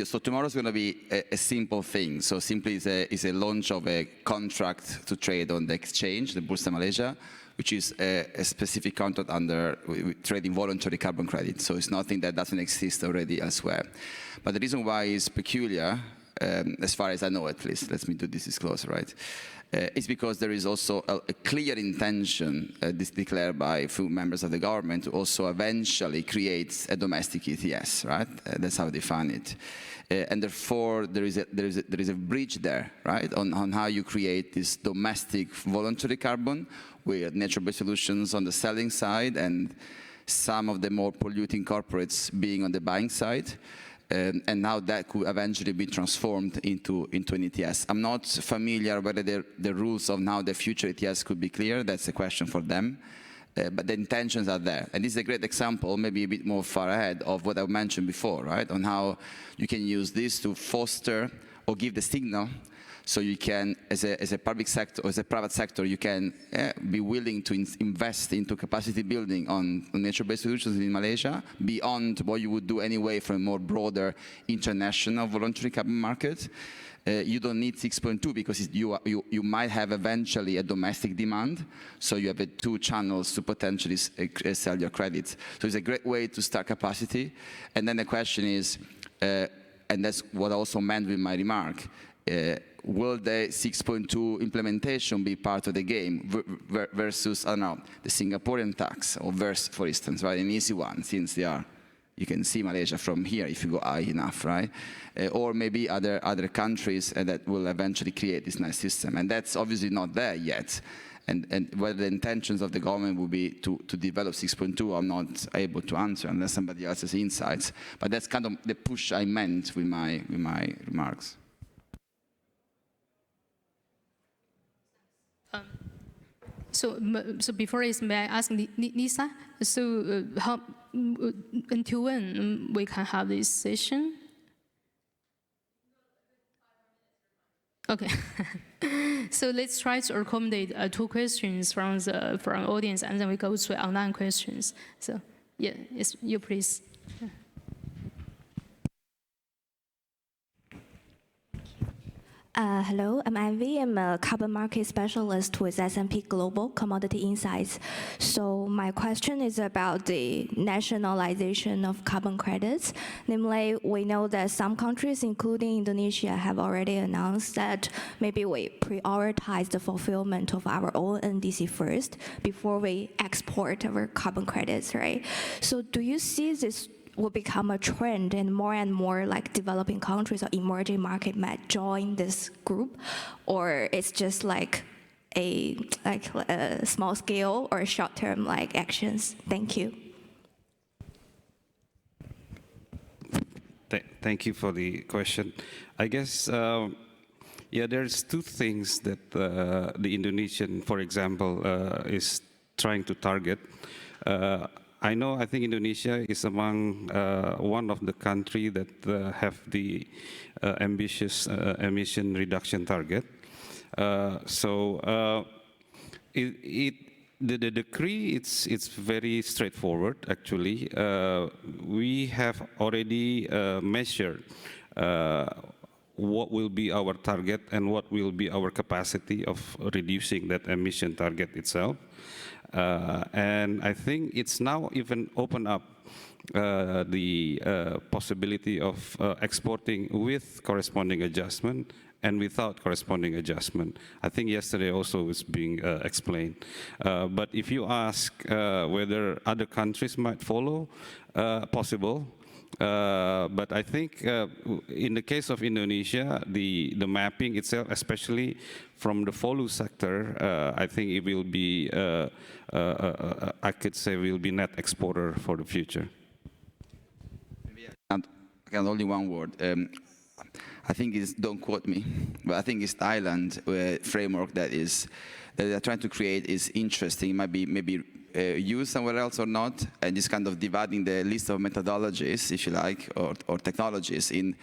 So tomorrow is going to be a simple thing. So simply is a launch of a contract to trade on the exchange, the Bursa Malaysia, which is a specific contract under trading voluntary carbon credit. So it's nothing that doesn't exist already elsewhere. But the reason why it's peculiar, as far as I know at least, let me do this disclosure, right? It's because there is also a clear intention declared by a few members of the government to also eventually create a domestic ETS, right? That's how they define it. And therefore, there is a bridge there, right, on how you create this domestic voluntary carbon with nature-based solutions on the selling side and some of the more polluting corporates being on the buying side. And now that could eventually be transformed into an ETS. I'm not familiar whether the rules of how the future ETS could be clear. That's a question for them. But the intentions are there. And this is a great example, maybe a bit more far ahead of what I mentioned before, right? On how you can use this to foster or give the signal so you can, as a public sector, or as a private sector, you can be willing to invest into capacity building on nature-based solutions in Malaysia beyond what you would do anyway for a more broader international voluntary carbon market. You don't need 6.2 because you might have eventually a domestic demand, so you have two channels to potentially sell your credits. So it's a great way to start capacity. And then the question is, and that's what I also meant with my remark, will the 6.2 implementation be part of the game versus, I don't know, the Singaporean tax, or for instance, right, an easy one, since they are, you can see Malaysia from here if you go high enough, right? Or maybe other countries that will eventually create this nice system. And that's obviously not there yet. And whether the intentions of the government will be to develop 6.2, I'm not able to answer unless somebody else has insights. But that's kind of the push I meant with my remarks. So before this, may I ask Lisa? So how until when we can have this session? Okay. So let's try to accommodate two questions from audience, and then we go to online questions. So yeah, yes, you please. Hello, I'm Ivy. I'm a carbon market specialist with S&P Global Commodity Insights. So my question is about the nationalization of carbon credits. Namely, we know that some countries, including Indonesia, have already announced that maybe we prioritize the fulfillment of our own NDC first before we export our carbon credits, right? So do you see this will become a trend, and more like developing countries or emerging market might join this group, or it's just like a small scale or short term like actions? Thank you. Thank you for the question. I guess yeah, there's two things that the Indonesian, for example, is trying to target. I think Indonesia is among one of the countries that have the ambitious emission reduction target. The decree, it's very straightforward, actually. We have already measured what will be our target and what will be our capacity of reducing that emission target itself. And I think it's now even open up the possibility of exporting with corresponding adjustment and without corresponding adjustment. I think yesterday also was being explained. But if you ask whether other countries might follow, possible. But I think in the case of Indonesia, the mapping itself, especially from the FOLU sector, I think it will be, I could say, will be net exporter for the future. And only one word. I think it's, don't quote me, but I think it's Thailand framework that they're trying to create is interesting. It might be maybe used somewhere else or not, and just kind of dividing the list of methodologies, if you like, or technologies in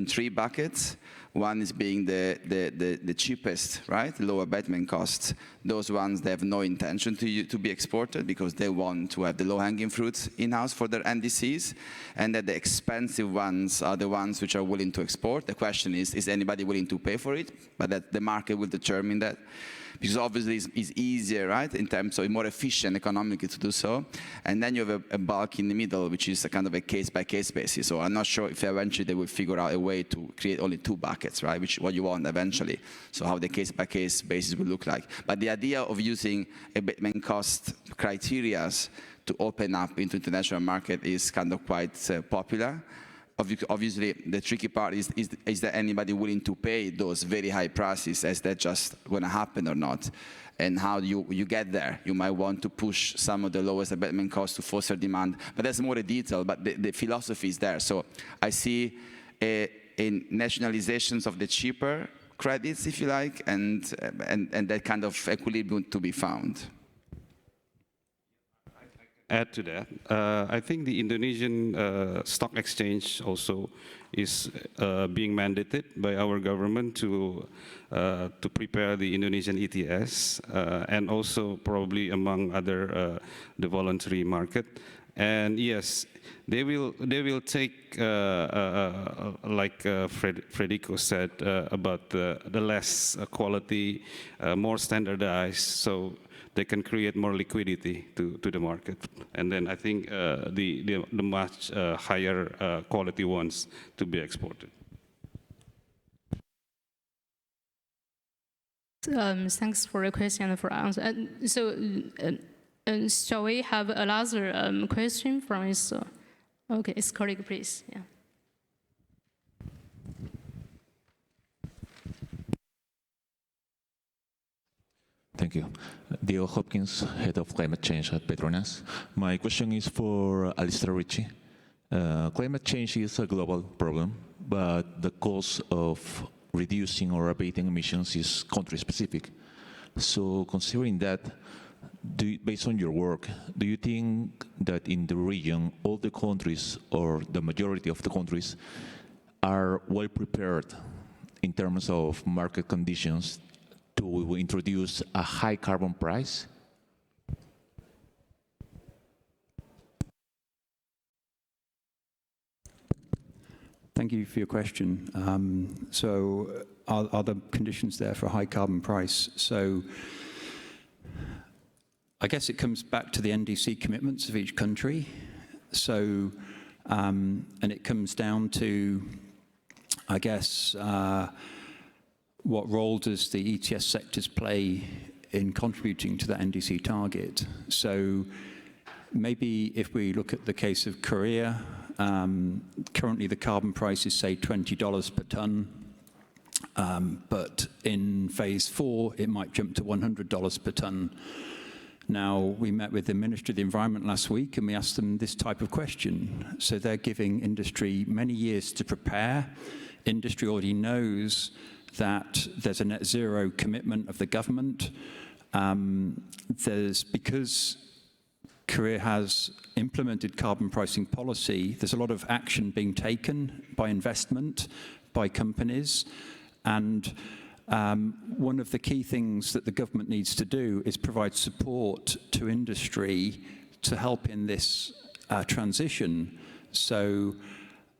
3 buckets. One is being the cheapest, right? Low abatement costs. Those ones, they have no intention to be exported because they want to have the low-hanging fruits in-house for their NDCs, and that the expensive ones are the ones which are willing to export. The question is anybody willing to pay for it? But that the market will determine that. Because obviously it's easier, right, in terms of more efficient economically to do so. And then you have a bulk in the middle, which is a kind of a case-by-case basis. So I'm not sure if eventually they will figure out a way to create only 2 buckets, right, which is what you want eventually. So how the case-by-case basis will look like. But the idea of using abatement cost criteria to open up into international market is kind of quite popular. Obviously, the tricky part is there anybody willing to pay those very high prices? Is that just going to happen or not? And how you get there? You might want to push some of the lowest abatement costs to foster demand, but that's more a detail, but the philosophy is there. So I see in nationalizations of the cheaper credits, if you like, and that kind of equilibrium to be found. Add to that, I think the Indonesian stock exchange also is being mandated by our government to prepare the Indonesian ETS and also probably among other the voluntary market. And yes, they will take like Federico said about the less quality, more standardized, so they can create more liquidity to the market. And then I think the much higher quality ones to be exported. Thanks for the question and for answer. Shall we have another question from his? Okay, his colleague, please. Yeah. Thank you. Dio Hopkins, Head of Climate Change at Petronas. My question is for Alistair Ritchie. Climate change is a global problem, but the cost of reducing or abating emissions is country-specific. So considering that, based on your work, do you think that in the region, all the countries or the majority of the countries are well prepared in terms of market conditions to introduce a high carbon price? Thank you for your question. So are the conditions there for a high carbon price? So I guess it comes back to the NDC commitments of each country. So, and it comes down to, I guess, what role does the ETS sectors play in contributing to that NDC target? So maybe if we look at the case of Korea, currently the carbon price is, say, $20 per ton, but in phase 4, it might jump to $100 per ton. Now, we met with the Ministry of the Environment last week and we asked them this type of question. So they're giving industry many years to prepare. Industry already knows that there's a net zero commitment of the government. Because Korea has implemented carbon pricing policy, there's a lot of action being taken by investment, by companies, and one of the key things that the government needs to do is provide support to industry to help in this transition. So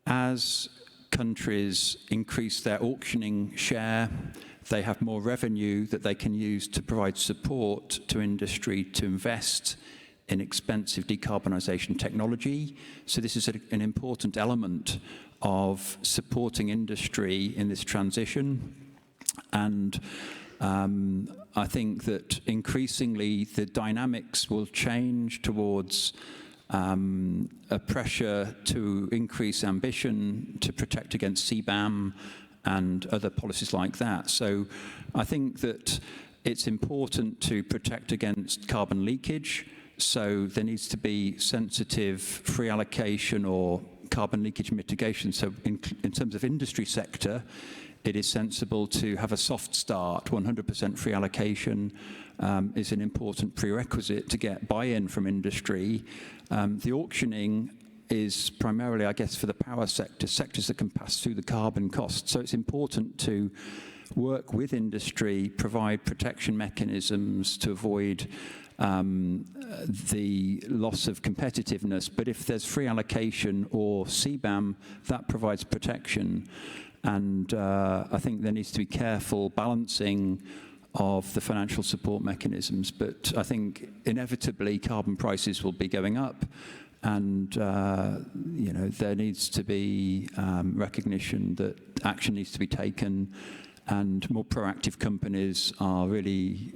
as countries increase their auctioning share, they have more revenue that they can use to provide support to industry to invest in expensive decarbonisation technology. So this is an important element of supporting industry in this transition. And I think that increasingly the dynamics will change towards a pressure to increase ambition to protect against CBAM and other policies like that. So I think that it's important to protect against carbon leakage. So there needs to be sensitive free allocation or carbon leakage mitigation. So in terms of industry sector, it is sensible to have a soft start. 100% free allocation is an important prerequisite to get buy-in from industry. The auctioning is primarily, I guess, for the power sector, sectors that can pass through the carbon cost. So it's important to work with industry, provide protection mechanisms to avoid the loss of competitiveness. But if there's free allocation or CBAM, that provides protection. And I think there needs to be careful balancing of the financial support mechanisms. But I think inevitably carbon prices will be going up. And you know, there needs to be recognition that action needs to be taken, and more proactive companies are really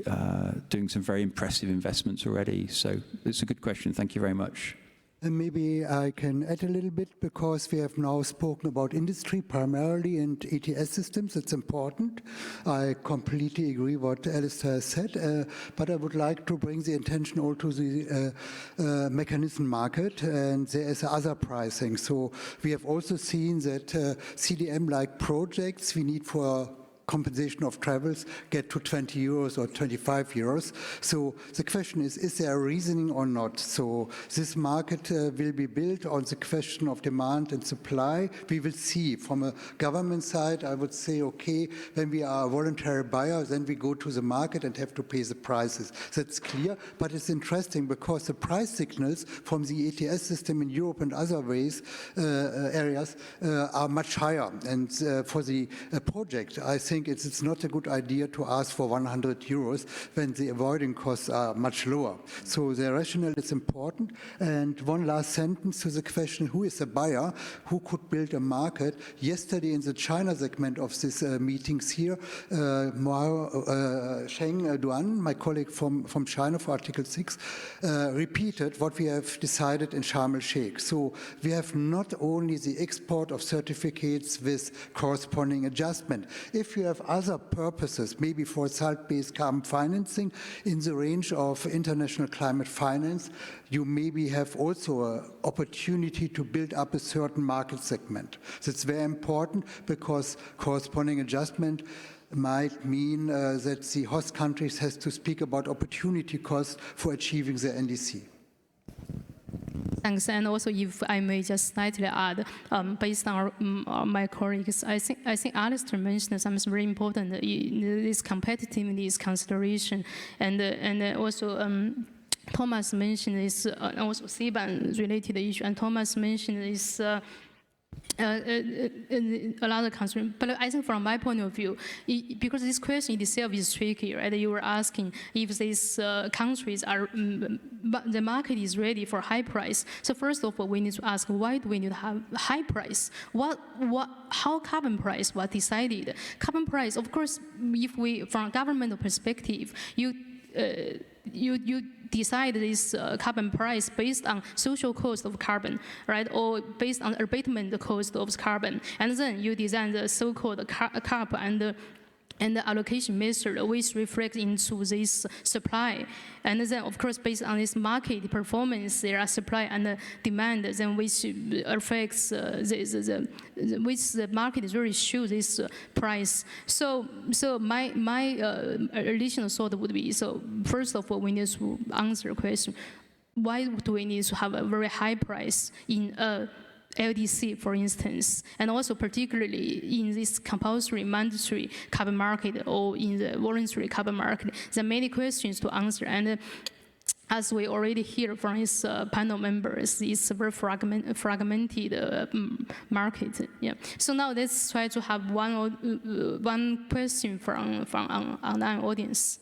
doing some very impressive investments already. So it's a good question. Thank you very much. And maybe I can add a little bit, because we have now spoken about industry primarily and ETS systems. It's important. I completely agree what Alistair has said, but I would like to bring the attention all to the mechanism market, and there is other pricing. So we have also seen that CDM-like projects we need for compensation of travels get to 20 euros or 25 euros. So the question is there a reasoning or not? So this market will be built on the question of demand and supply. We will see. From a government side, I would say, okay, when we are a voluntary buyer, then we go to the market and have to pay the prices. That's clear, but it's interesting because the price signals from the ETS system in Europe and other ways, areas are much higher. And for the project, I think it's not a good idea to ask for 100 euros when the avoiding costs are much lower. So the rationale is important. And one last sentence to the question, who is a buyer? Who could build a market? Yesterday in the China segment of this meetings here, Sheng Duan, my colleague from China for Article 6, repeated what we have decided in Sharm el-Sheikh. So we have not only the export of certificates with corresponding adjustment. If you have other purposes, maybe for salt-based carbon financing in the range of international climate finance, you maybe have also an opportunity to build up a certain market segment. That's very important, because corresponding adjustment might mean that the host countries has to speak about opportunity costs for achieving the NDC. Thanks. And also, if I may just slightly add, based on my colleagues, I think Alistair mentioned something very important, this competitiveness consideration, and also Thomas mentioned this, also CBAM related issue, and Thomas mentioned this. A lot of concern, but I think from my point of view, because this question itself is tricky, right? You were asking if these countries are, the market is ready for high price. So first of all, we need to ask, why do we need to have high price? How carbon price was decided? Carbon price, of course, if we, from a governmental perspective, you decide this carbon price based on social cost of carbon, right? Or based on abatement cost of carbon. And then you design the so-called cap and the allocation method, which reflects into this supply. And then, of course, based on this market performance, there are supply and demand, then which affects which the market really shows this price. So my additional thought would be, so first of all, we need to answer the question, why do we need to have a very high price in a LDC, for instance, and also particularly in this compulsory mandatory carbon market or in the voluntary carbon market? There are many questions to answer, and as we already hear from his panel members, it's a very fragmented market. Yeah. So now let's try to have one question from online audience.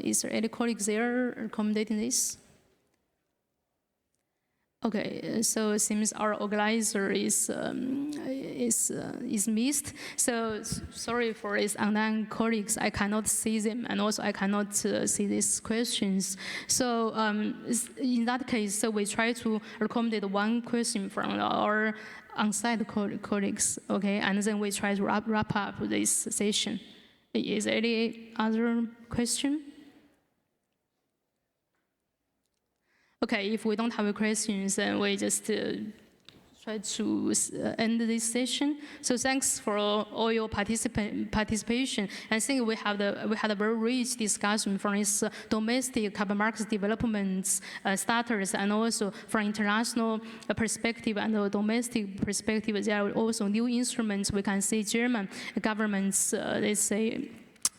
Is there any colleagues there accommodating this? Okay, so it seems our organizer is missed. So sorry for his online colleagues. I cannot see them, and also I cannot see these questions. So in that case, so we try to accommodate one question from our on-site colleagues. Okay, and then we try to wrap up this session. Is there any other question? Okay, if we don't have questions, then we just try to end this session. So thanks for all your participation. I think we had a very rich discussion from its domestic capital markets developments starters, and also from international perspective and the domestic perspective. There are also new instruments. We can see German government's, let's say,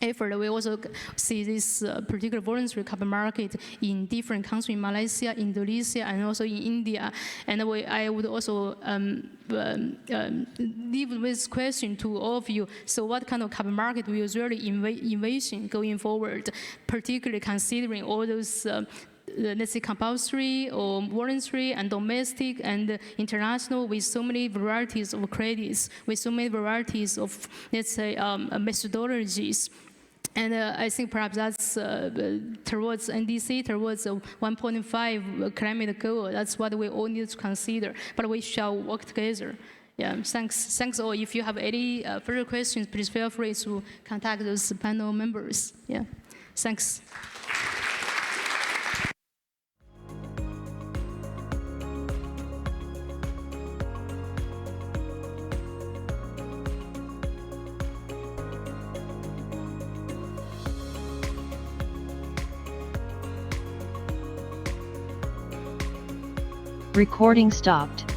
effort. We also see this particular voluntary capital market in different countries, in Malaysia, Indonesia, and also in India. And I would also leave this question to all of you. So what kind of capital market will really envision going forward, particularly considering all those let's say compulsory or voluntary and domestic and international, with so many varieties of credits, with so many varieties of, let's say, methodologies. And I think perhaps that's towards NDC, towards a 1.5 climate goal. That's what we all need to consider. But we shall work together. Yeah, thanks all. If you have any further questions, please feel free to contact those panel members. Yeah, thanks. Recording stopped.